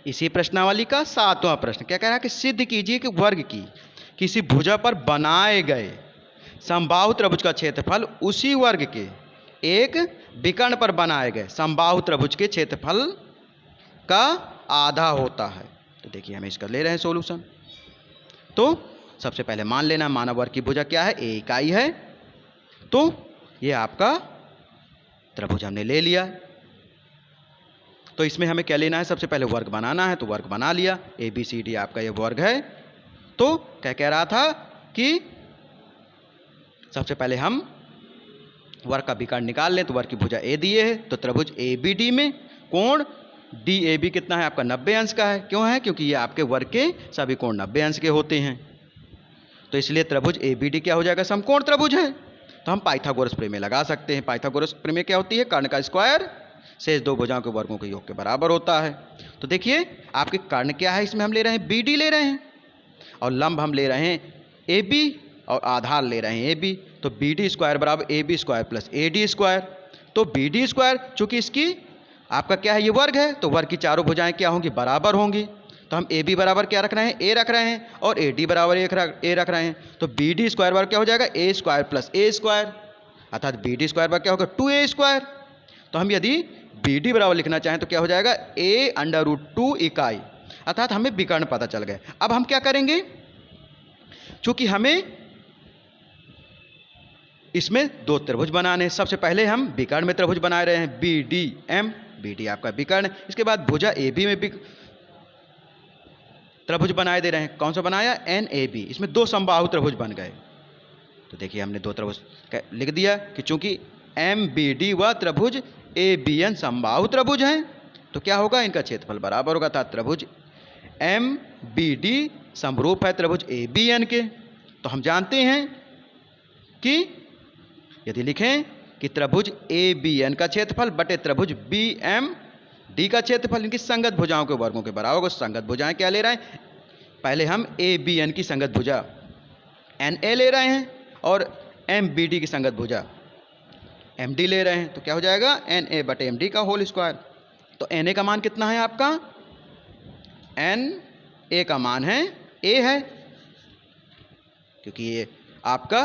इसी प्रश्नावली का 7वां प्रश्न क्या कह रहा है कि सिद्ध कीजिए कि वर्ग की किसी भुजा पर बनाए गए समबाहु त्रिभुज का क्षेत्रफल उसी वर्ग के एक विकर्ण पर बनाए गए समबाहु त्रिभुज के क्षेत्रफल का आधा होता है। तो देखिए हम इसका ले रहे हैं सॉल्यूशन। तो सबसे पहले मान लेना मानव वर्ग की भुजा क्या है, ए इकाई है। तो ये आपका त्रिभुज हमने ले लिया। तो इसमें हमें क्या लेना है, सबसे पहले वर्ग बनाना है। तो वर्ग बना लिया, ए बी सी डी आपका ये वर्ग है। तो क्या कह रहा था कि सबसे पहले हम वर्ग का विकर्ण निकाल लें। तो वर्ग की भुजा ए दिए है, तो त्रिभुज ए बी डी में कोण डी ए बी कितना है आपका 90 अंश का है। क्यों है, क्योंकि ये आपके वर्ग के सभी कोण 90 अंश के होते हैं। तो इसलिए त्रिभुज ए बी डी क्या हो जाएगा, समकोण त्रिभुज है। तो हम पाइथागोरस प्रमेय लगा सकते हैं। पाइथागोरस प्रमेय क्या होती है, कर्ण का स्क्वायर शेष दो भुजाओं के वर्गों के योग के बराबर होता है। तो देखिए आपके कर्ण क्या है, इसमें हम ले रहे हैं बी डी ले रहे हैं, और लंब हम ले रहे हैं ए बी, और आधार ले रहे हैं ए बी। तो बी डी स्क्वायर बराबर A B square plus A D square. तो बी डी स्क्वायर चूंकि इसकी आपका क्या है, ये वर्ग है, तो वर्ग की चारों भुजाएं क्या होंगी, बराबर होंगी। तो हम ए बी बराबर क्या रख रहे हैं, ए रख रहे हैं, और ए डी बराबर ए रख रहे हैं। तो बी डी स्क्वायर बराबर क्या हो जाएगा, ए स्क्वायर प्लस ए स्क्वायर, अर्थात बी डी स्क्वायर बराबर क्या होगा 2a स्क्वायर। तो हम यदि बी डी बराबर लिखना चाहें तो क्या हो जाएगा, a अंडर रूट 2 इकाई, अर्थात हमें विकर्ण पता चल गए। अब हम क्या करेंगे, चूंकि हमें इसमें दो त्रिभुज बनाने हैं, सबसे पहले हम विकर्ण में त्रिभुज बना रहे हैं B D M. B D आपका विकर्ण, इसके बाद भुजा ए बी में त्रिभुज बनाए दे रहे हैं। कौन सा बनाया, एन ए बी। इसमें दो समबाहु त्रिभुज बन गए। तो देखिए हमने दो त्रिभुज लिख दिया कि चूंकि एम बी डी व त्रिभुज ए बी एन समबाहु त्रिभुज हैं, तो क्या होगा, इनका क्षेत्रफल बराबर होगा। था त्रिभुज एम बी डी समरूप है त्रिभुज ए बी एन के। तो हम जानते हैं कि यदि लिखें कि त्रिभुज ए बी एन का क्षेत्रफल बटे त्रिभुज बी एम डी का क्षेत्रफल इनकी संगत भुजाओं के वर्गों के बराबर होगा। संगत भुजाएं क्या ले रहे हैं, पहले हम ए बी एन की संगत भुजा एन ए ले रहे हैं, और एम बी डी की संगत भुजा एम डी ले रहे हैं। तो क्या हो जाएगा, एन ए बटे एम डी का होल स्क्वायर। तो एन ए का मान कितना है आपका, एन ए का मान है ए है, क्योंकि ये आपका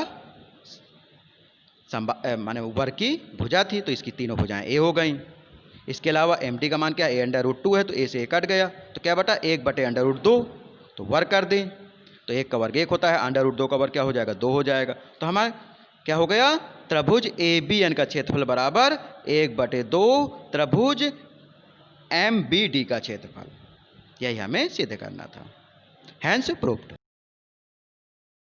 माने वर्ग की भुजा थी, तो इसकी तीनों भुजाएं ए हो गई। इसके अलावा एम डी का मान क्या है, ए अंडर रूट 2 है, तो ए से ए कट गया, तो क्या बटा 1 बटे अंडर रूट 2, तो वर्ग कर दें। तो 1 का वर्ग 1 होता है, अंडर रूट 2 का वर्ग क्या हो जाएगा, 2 हो जाएगा। तो हमारा क्या हो गया, त्रिभुज ए बी एन का क्षेत्रफल बराबर 1 बटे 2 त्रिभुज एम बी डी का क्षेत्रफल। यही हमें सिद्ध करना था। Hence proved.